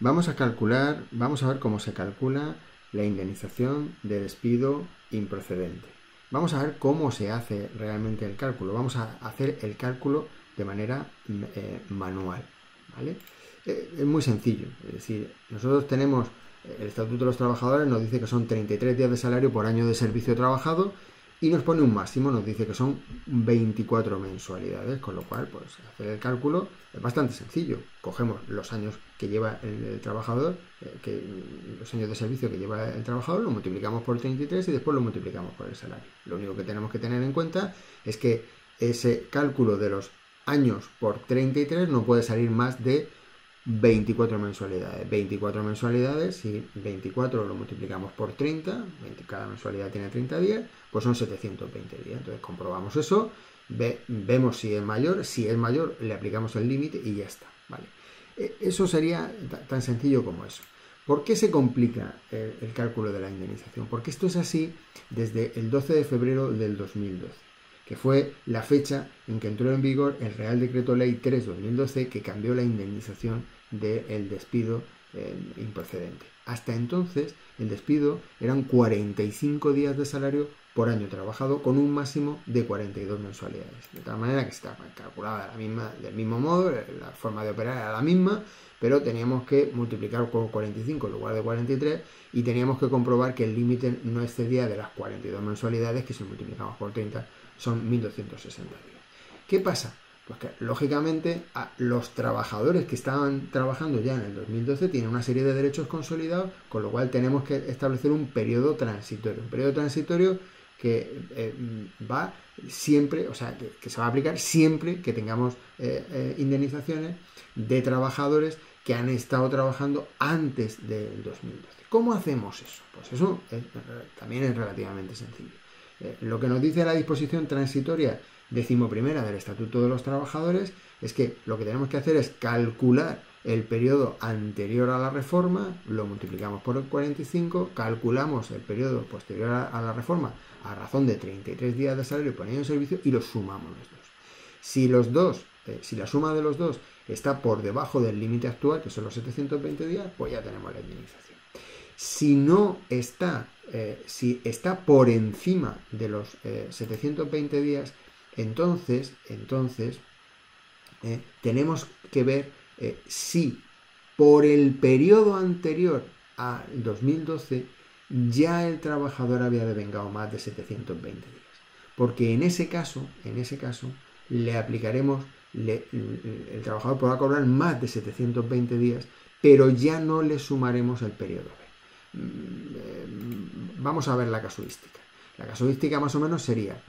Vamos a ver cómo se calcula la indemnización de despido improcedente. Vamos a ver cómo se hace realmente el cálculo. Vamos a hacer el cálculo de manera manual, ¿vale? Es muy sencillo. Es decir, nosotros tenemos el Estatuto de los Trabajadores, nos dice que son 33 días de salario por año de servicio trabajado y nos pone un máximo, nos dice que son 24 mensualidades, con lo cual, pues, hacer el cálculo es bastante sencillo. Cogemos los años que lleva el trabajador, los años de servicio que lleva el trabajador, lo multiplicamos por 33 y después lo multiplicamos por el salario. Lo único que tenemos que tener en cuenta es que ese cálculo de los años por 33 no puede salir más de 24 mensualidades. 24 mensualidades, si 24 lo multiplicamos por 30, cada mensualidad tiene 30 días, pues son 720 días. Entonces comprobamos eso, vemos si es mayor le aplicamos el límite y ya está, ¿vale? Eso sería tan sencillo como eso. ¿Por qué se complica el cálculo de la indemnización? Porque esto es así desde el 12 de febrero del 2012. Que fue la fecha en que entró en vigor el Real Decreto Ley 3/2012 que cambió la indemnización del despido improcedente. Hasta entonces, el despido eran 45 días de salario por año trabajado con un máximo de 42 mensualidades. De tal manera que está calculada del mismo modo, la forma de operar era la misma, pero teníamos que multiplicar por 45 en lugar de 43 y teníamos que comprobar que el límite no excedía de las 42 mensualidades, que si multiplicamos por 30 son 1.260 días. ¿Qué pasa? Pues que, lógicamente, los trabajadores que estaban trabajando ya en el 2012 tienen una serie de derechos consolidados, con lo cual tenemos que establecer un periodo transitorio. Un periodo transitorio que va siempre, o sea, que se va a aplicar siempre que tengamos indemnizaciones de trabajadores que han estado trabajando antes del 2012. ¿Cómo hacemos eso? Pues eso también es relativamente sencillo. Lo que nos dice la disposición transitoria 11ª del Estatuto de los Trabajadores es que lo que tenemos que hacer es calcular el periodo anterior a la reforma, lo multiplicamos por 45, calculamos el periodo posterior a la reforma a razón de 33 días de salario por año de servicio y los sumamos los dos. Si la suma de los dos está por debajo del límite actual, que son los 720 días, pues ya tenemos la indemnización. Si no está, si está por encima de los 720 días, entonces tenemos que ver si por el periodo anterior a 2012 ya el trabajador había devengado más de 720 días. Porque en ese caso le aplicaremos, el trabajador podrá cobrar más de 720 días, pero ya no le sumaremos el periodo B. Vamos a ver la casuística. La casuística más o menos sería,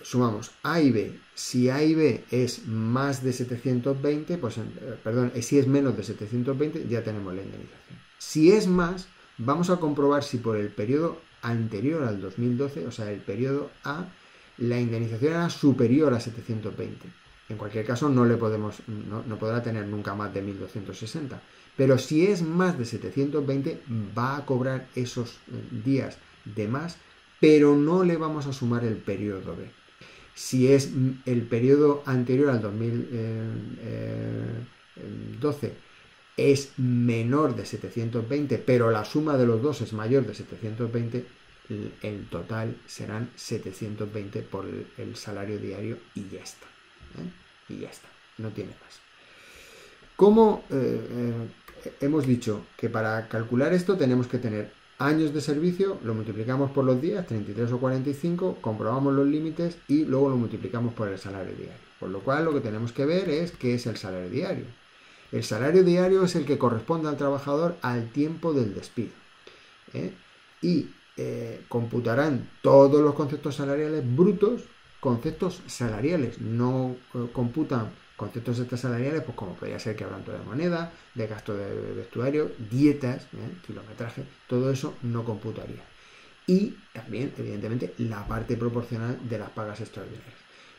sumamos A y B. Si A y B es más de 720, si es menos de 720, ya tenemos la indemnización. Si es más, vamos a comprobar si por el periodo anterior al 2012, o sea, el periodo A, la indemnización era superior a 720. En cualquier caso, no podrá tener nunca más de 1.260. Pero si es más de 720, va a cobrar esos días de más, pero no le vamos a sumar el periodo B. Si es el periodo anterior al 2012 es menor de 720, pero la suma de los dos es mayor de 720, el total serán 720 por el salario diario y ya está. Y ya está, no tiene más. ¿Cómo hemos dicho que para calcular esto tenemos que tener años de servicio, lo multiplicamos por los días, 33 o 45, comprobamos los límites y luego lo multiplicamos por el salario diario. Por lo cual lo que tenemos que ver es qué es el salario diario. El salario diario es el que corresponde al trabajador al tiempo del despido. Computarán todos los conceptos salariales brutos, conceptos salariales, no computan conceptos extrasalariales, pues como podría ser quebranto de moneda, de gasto de vestuario, dietas, kilometraje, todo eso no computaría. Y también, evidentemente, la parte proporcional de las pagas extraordinarias.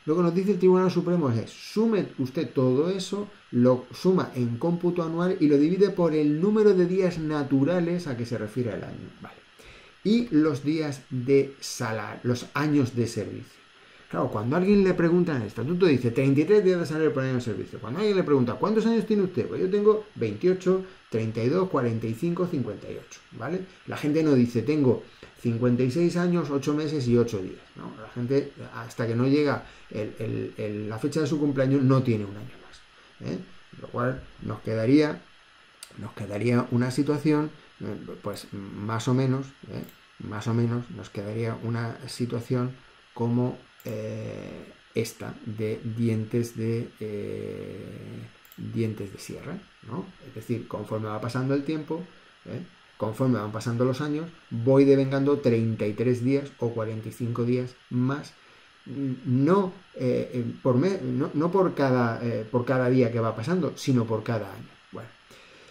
Lo que nos dice el Tribunal Supremo es, sume usted todo eso, lo suma en cómputo anual y lo divide por el número de días naturales a que se refiere el año. Vale. Y los días de salario, los años de servicio. Claro, cuando alguien le pregunta en el estatuto, dice 33 días de salario por año de servicio. Cuando alguien le pregunta, ¿cuántos años tiene usted? Pues yo tengo 28, 32, 45, 58, ¿vale? La gente no dice, tengo 56 años, 8 meses y 8 días, ¿no? La gente, hasta que no llega la fecha de su cumpleaños, no tiene un año más, ¿eh? Lo cual nos quedaría una situación, pues más o menos nos quedaría una situación como esta de dientes de sierra, ¿no? Es decir, conforme va pasando el tiempo, conforme van pasando los años, voy devengando 33 días o 45 días más, no por cada día que va pasando, sino por cada año. Bueno,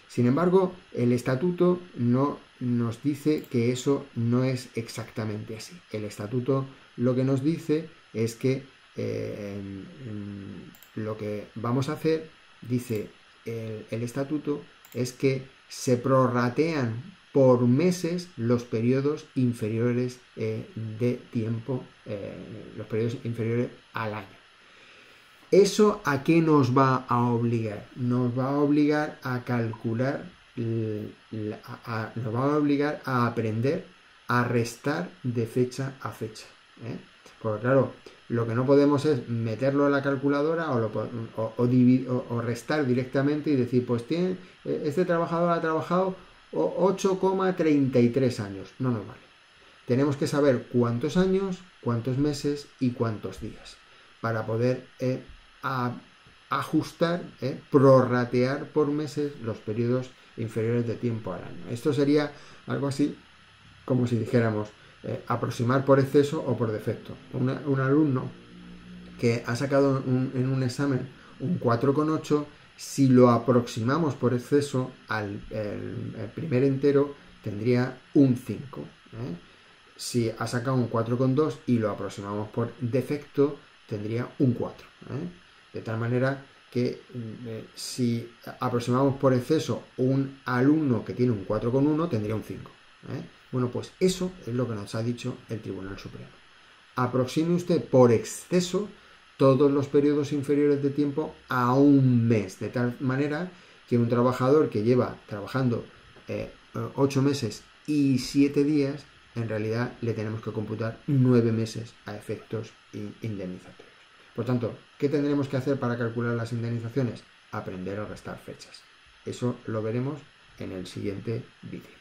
sin embargo, el estatuto no nos dice que eso no es exactamente así. El estatuto lo que nos dice es que lo que vamos a hacer, dice el estatuto, es que se prorratean por meses los periodos inferiores de tiempo, los periodos inferiores al año. ¿Eso a qué nos va a obligar? Nos va a obligar a calcular, nos va a obligar a aprender a restar de fecha a fecha, ¿eh? Porque claro, lo que no podemos es meterlo en la calculadora o restar directamente y decir, pues este trabajador ha trabajado 8,33 años. No nos vale. Tenemos que saber cuántos años, cuántos meses y cuántos días para poder ajustar, prorratear por meses los periodos inferiores de tiempo al año. Esto sería algo así como si dijéramos aproximar por exceso o por defecto. Un alumno que ha sacado en un examen un 4,8, si lo aproximamos por exceso al primer entero, tendría un 5. Si ha sacado un 4,2 y lo aproximamos por defecto, tendría un 4. De tal manera que si aproximamos por exceso un alumno que tiene un 4,1, tendría un 5. Bueno, pues eso es lo que nos ha dicho el Tribunal Supremo. Aproxime usted por exceso todos los periodos inferiores de tiempo a un mes, de tal manera que un trabajador que lleva trabajando 8 meses y 7 días, en realidad le tenemos que computar 9 meses a efectos indemnizatorios. Por tanto, ¿qué tendremos que hacer para calcular las indemnizaciones? Aprender a restar fechas. Eso lo veremos en el siguiente vídeo.